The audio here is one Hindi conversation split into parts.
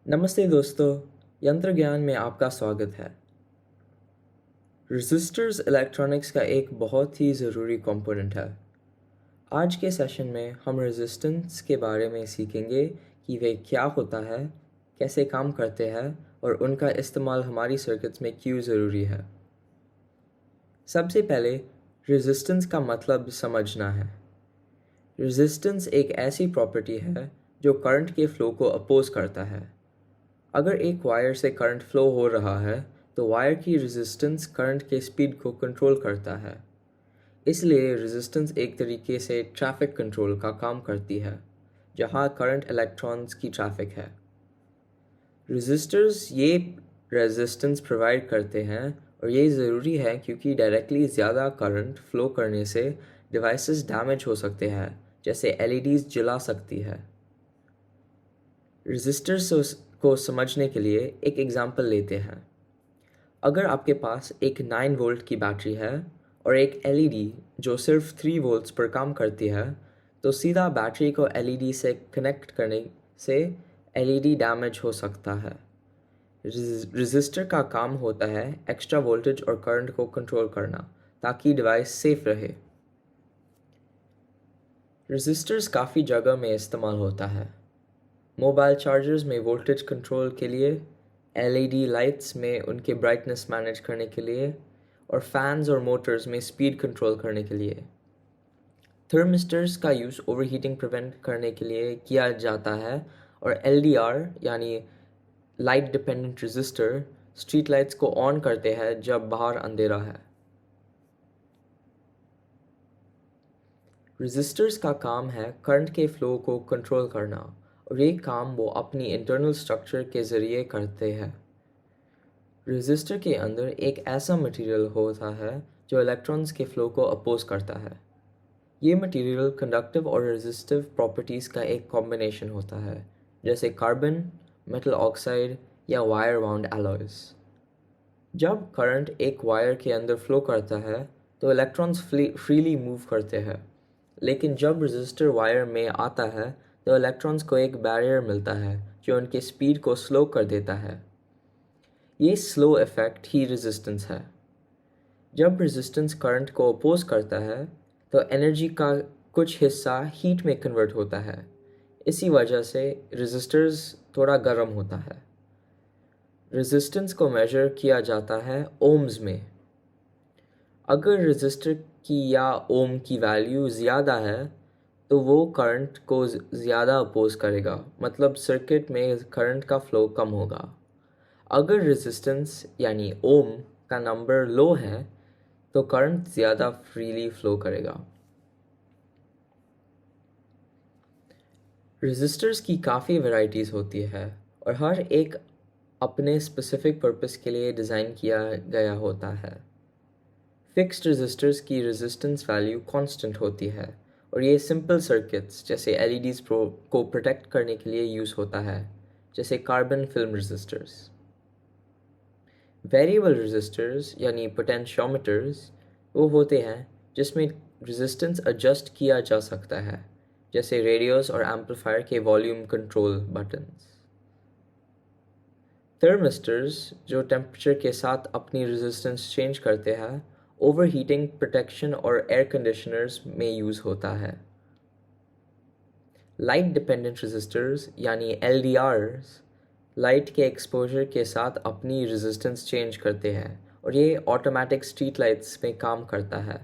नमस्ते दोस्तों, यंत्र ज्ञान में आपका स्वागत है। रेजिस्टर्स इलेक्ट्रॉनिक्स का एक बहुत ही ज़रूरी कंपोनेंट है। आज के सेशन में हम रेजिस्टेंस के बारे में सीखेंगे कि वे क्या होता है, कैसे काम करते हैं और उनका इस्तेमाल हमारी सर्किट्स में क्यों ज़रूरी है। सबसे पहले रेजिस्टेंस का मतलब समझना है। रेजिस्टेंस एक ऐसी प्रॉपर्टी है जो करंट के फ्लो को अपोज करता है। अगर एक वायर से करंट फ्लो हो रहा है तो वायर की रेजिस्टेंस करंट के स्पीड को कंट्रोल करता है। इसलिए रेजिस्टेंस एक तरीके से ट्रैफिक कंट्रोल का काम करती है, जहां करंट इलेक्ट्रॉन्स की ट्रैफिक है। रेजिस्टर्स ये रेजिस्टेंस प्रोवाइड करते हैं और ये ज़रूरी है क्योंकि डायरेक्टली ज़्यादा करंट फ्लो करने से डिवाइसेस डैमेज हो सकते हैं, जैसे एलईडीज़ जला सकती है। रेजिस्टर्स को समझने के लिए एक एग्जांपल लेते हैं। अगर आपके पास एक 9 वोल्ट की बैटरी है और एक एलईडी जो सिर्फ 3 वोल्ट्स पर काम करती है, तो सीधा बैटरी को एलईडी से कनेक्ट करने से एलईडी डैमेज हो सकता है। रेजिस्टर का काम होता है एक्स्ट्रा वोल्टेज और करंट को कंट्रोल करना, ताकि डिवाइस सेफ रहे। रेजिस्टर्स काफ़ी जगह में इस्तेमाल होता है। मोबाइल चार्जर्स में वोल्टेज कंट्रोल के लिए, एलईडी लाइट्स में उनके ब्राइटनेस मैनेज करने के लिए और फैंस और मोटर्स में स्पीड कंट्रोल करने के लिए। थर्मिस्टर्स का यूज़ ओवरहीटिंग प्रिवेंट करने के लिए किया जाता है और एलडीआर यानी light dependent resistor street lights को ऑन करते हैं जब बाहर अंधेरा है। रेजिस्टर्स का काम है करंट के फ्लो को कंट्रोल करना और ये काम वो अपनी इंटरनल स्ट्रक्चर के ज़रिए करते हैं। रेजिस्टर के अंदर एक ऐसा मटेरियल होता है जो इलेक्ट्रॉन्स के फ्लो को अपोज करता है। ये मटेरियल कंडक्टिव और रेजिस्टिव प्रॉपर्टीज़ का एक कॉम्बिनेशन होता है, जैसे कार्बन, मेटल ऑक्साइड या वायर वाउंड एलॉयज। जब करंट एक वायर के अंदर फ्लो करता है तो इलेक्ट्रॉन्स फ्रीली मूव करते हैं, लेकिन जब रेजिस्टर वायर में आता है तो इलेक्ट्रॉन्स को एक बैरियर मिलता है जो उनके स्पीड को स्लो कर देता है। ये स्लो इफेक्ट ही रेजिस्टेंस है। जब रेजिस्टेंस करंट को अपोज करता है तो एनर्जी का कुछ हिस्सा हीट में कन्वर्ट होता है। इसी वजह से रेजिस्टर्स थोड़ा गर्म होता है। रेजिस्टेंस को मेजर किया जाता है ओम्स में। अगर रेजिस्टर की या ओम की वैल्यू ज़्यादा है तो वो करंट को ज़्यादा अपोज करेगा, मतलब सर्किट में करंट का फ्लो कम होगा। अगर रेजिस्टेंस यानी ओम का नंबर लो है तो करंट ज़्यादा फ्रीली फ्लो करेगा। रेजिस्टर्स की काफ़ी वैरायटीज़ होती है और हर एक अपने स्पेसिफिक पर्पस के लिए डिज़ाइन किया गया होता है। फिक्स्ड रेजिस्टर्स की रेजिस्टेंस वैल्यू कांस्टेंट होती है और ये सिंपल सर्किट्स जैसे एलईडीज़ को प्रोटेक्ट करने के लिए यूज़ होता है, जैसे carbon film resistors. Variable resistors यानी पोटेंशियोमीटर्स वो होते हैं जिसमें रेजिस्टेंस एडजस्ट किया जा सकता है, जैसे रेडियोस और एम्पलीफायर के वॉल्यूम कंट्रोल बटन्स। थर्मिस्टर्स जो टेम्परेचर के साथ अपनी रेजिस्टेंस चेंज करते हैं, ओवरहीटिंग प्रोटेक्शन और एयर कंडीशनर्स में यूज़ होता है। लाइट डिपेंडेंट रेजिस्टर्स यानी एलडीआर्स लाइट के एक्सपोजर के साथ अपनी रेजिस्टेंस चेंज करते हैं और ये ऑटोमेटिक स्ट्रीट लाइट्स में काम करता है।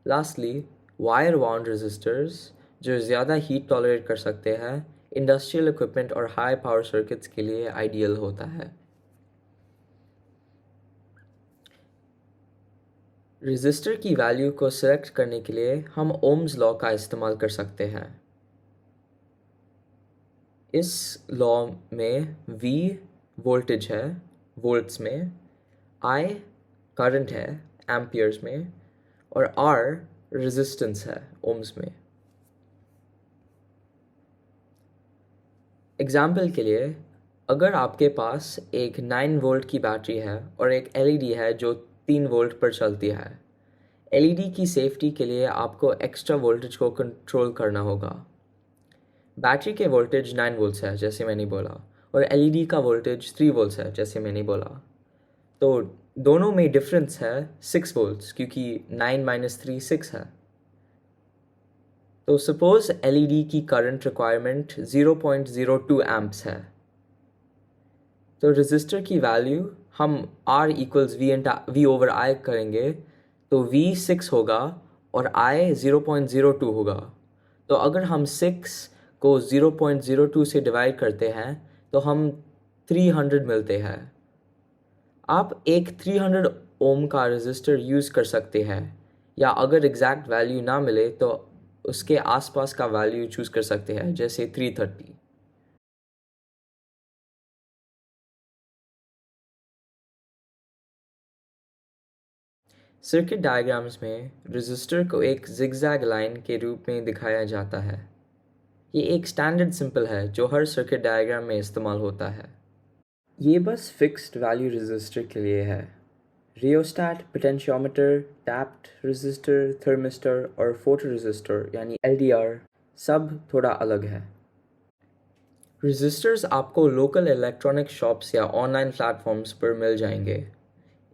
लास्टली, वायर वाउंड रेजिस्टर्स जो ज़्यादा हीट टॉलरेट कर सकते हैं, इंडस्ट्रियल इक्विपमेंट और हाई पावर सर्किट्स के लिए आइडियल होता है। रेजिस्टर की वैल्यू को सिलेक्ट करने के लिए हम ओम्स लॉ का इस्तेमाल कर सकते हैं। इस लॉ में V वोल्टेज है वोल्ट्स में, I करंट है एम्पियर्स में और R रेजिस्टेंस है ओम्स में। एग्जाम्पल के लिए, अगर आपके पास एक 9 वोल्ट की बैटरी है और एक एलईडी है जो 3 वोल्ट पर चलती है, एलईडी की सेफ्टी के लिए आपको एक्स्ट्रा वोल्टेज को कंट्रोल करना होगा। बैटरी के वोल्टेज 9 वोल्ट्स है जैसे मैंने बोला, और एलईडी का वोल्टेज 3 वोल्ट्स है जैसे मैंने बोला। तो दोनों में डिफरेंस है 6 वोल्ट्स क्योंकि 9 माइनस 3 6 है। तो सपोज एलईडी की करंट रिक्वायरमेंट 0.02 एम्प्स है। तो रेजिस्टर की वैल्यू हम R equals V over I करेंगे तो V 6 होगा और I 0.02 होगा। तो अगर हम 6 को 0.02 से डिवाइड करते हैं तो हम 300 मिलते हैं। आप एक 300 ओम का रेजिस्टर यूज़ कर सकते हैं, या अगर एग्जैक्ट वैल्यू ना मिले तो उसके आसपास का वैल्यू चूज़ कर सकते हैं जैसे 330। सर्किट डायग्राम्स में रेजिस्टर को एक जिगजैग लाइन के रूप में दिखाया जाता है। ये एक स्टैंडर्ड सिंबल है जो हर सर्किट डायग्राम में इस्तेमाल होता है। ये बस फिक्स्ड वैल्यू रेजिस्टर के लिए है। Rheostat, potentiometer, tapped resistor, thermistor और फोटो रेजिस्टर यानी LDR सब थोड़ा अलग है। रेजिस्टर्स आपको लोकल इलेक्ट्रॉनिक शॉप्स या ऑनलाइन प्लेटफॉर्म्स पर मिल जाएंगे।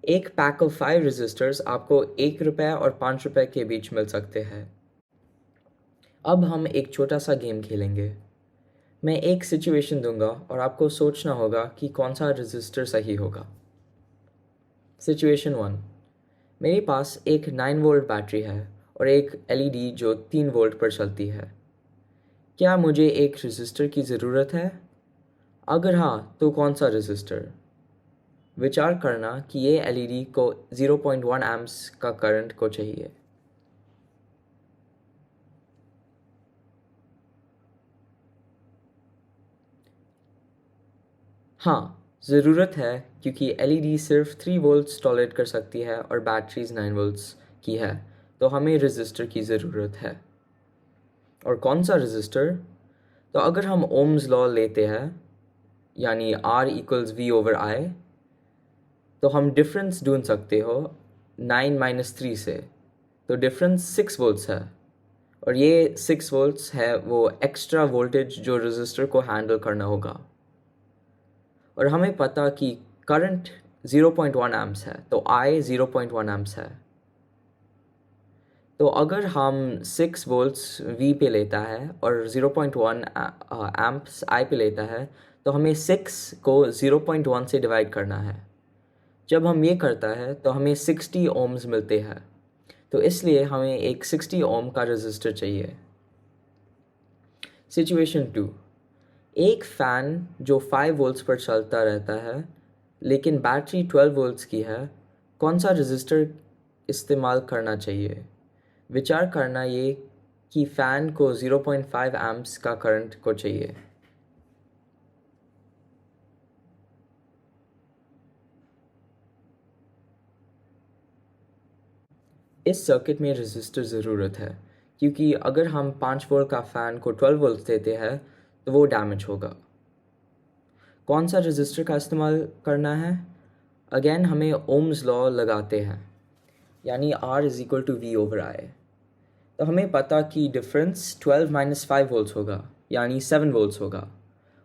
एक पैक ऑफ 5 रेजिस्टर्स आपको ₹1 और ₹5 के बीच मिल सकते हैं। अब हम एक छोटा सा गेम खेलेंगे। मैं एक सिचुएशन दूंगा और आपको सोचना होगा कि कौन सा रेजिस्टर सही होगा। सिचुएशन 1, मेरे पास एक 9 वोल्ट बैटरी है और एक LED जो 3 वोल्ट पर चलती है। क्या मुझे एक रेजिस्टर की ज़रूरत है? अगर हाँ, तो कौन सा रेजिस्टर? विचार करना कि ये LED को 0.1 एम्प्स का करंट को चाहिए। हाँ, ज़रूरत है क्योंकि LED सिर्फ 3 वोल्ट्स टॉलरेट कर सकती है और बैटरीज 9 वोल्ट्स की है, तो हमें रेजिस्टर की ज़रूरत है। और कौन सा रेजिस्टर? तो अगर हम ओम्स लॉ लेते हैं यानी R equals V over I, तो हम डिफरेंस ढूंढ सकते हो 9 माइनस 3 से। तो डिफरेंस 6 वोल्ट्स है और ये 6 वोल्ट्स है वो एक्स्ट्रा वोल्टेज जो रेजिस्टर को हैंडल करना होगा। और हमें पता कि करंट 0.1 एम्प्स है तो I 0.1 एम्प्स है। तो अगर हम 6 वोल्ट्स V पे लेता है और 0.1 एम्प्स I पे लेता है तो हमें 6 को 0.1 से डिवाइड करना है। जब हम ये करता है तो हमें 60 ओम्स मिलते हैं, तो इसलिए हमें एक 60 ओम का रेजिस्टर चाहिए। सिचुएशन 2, एक फ़ैन जो 5 वोल्ट्स पर चलता रहता है लेकिन बैटरी 12 वोल्ट्स की है, कौन सा रेजिस्टर इस्तेमाल करना चाहिए? विचार करना ये कि फ़ैन को 0.5 एम्प्स का करंट को चाहिए। इस सर्किट में रेजिस्टर ज़रूरत है क्योंकि अगर हम 5 वोल्ट का फ़ैन को 12 वोल्ट देते हैं तो वो डैमेज होगा। कौन सा रेजिस्टर का इस्तेमाल करना है? अगेन हमें ओम्स लॉ लगाते हैं यानी R is equal to V over I। तो हमें पता कि डिफरेंस 12 माइनस 5 वोल्ट्स होगा यानी 7 वोल्ट्स होगा,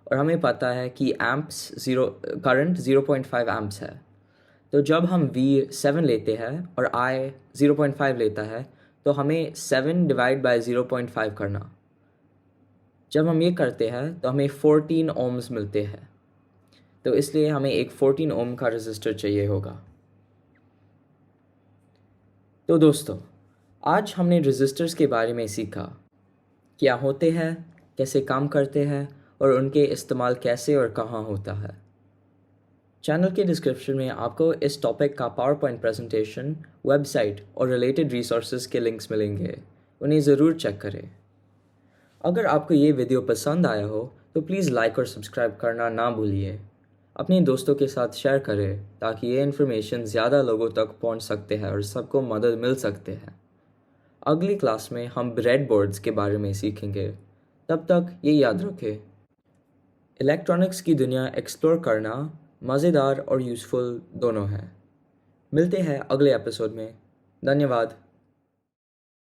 और हमें पता है कि एम्प्स करंट 0.5 एम्प्स है। तो जब हम V 7 लेते हैं और I 0.5 लेता है तो हमें 7 डिवाइड बाय 0.5 करना। जब हम ये करते हैं तो हमें 14 ओम्स मिलते हैं, तो इसलिए हमें एक 14 ओम का रेजिस्टर चाहिए होगा। तो दोस्तों, आज हमने रेजिस्टर्स के बारे में सीखा, क्या होते हैं, कैसे काम करते हैं और उनके इस्तेमाल कैसे और कहाँ होता है। चैनल के डिस्क्रिप्शन में आपको इस टॉपिक का पावरपॉइंट प्रेजेंटेशन, वेबसाइट और रिलेटेड रिसोर्सेज के लिंक्स मिलेंगे, उन्हें ज़रूर चेक करें। अगर आपको ये वीडियो पसंद आया हो तो प्लीज़ लाइक और सब्सक्राइब करना ना भूलिए। अपने दोस्तों के साथ शेयर करें ताकि ये इन्फॉर्मेशन ज़्यादा लोगों तक पहुंच सकते हैं और सबको मदद मिल सकते हैं। अगली क्लास में हम ब्रेडबोर्ड्स के बारे में सीखेंगे। तब तक ये याद रखें, इलेक्ट्रॉनिक्स की दुनिया एक्सप्लोर करना मज़ेदार और यूज़फुल दोनों है। मिलते हैं अगले एपिसोड में। धन्यवाद।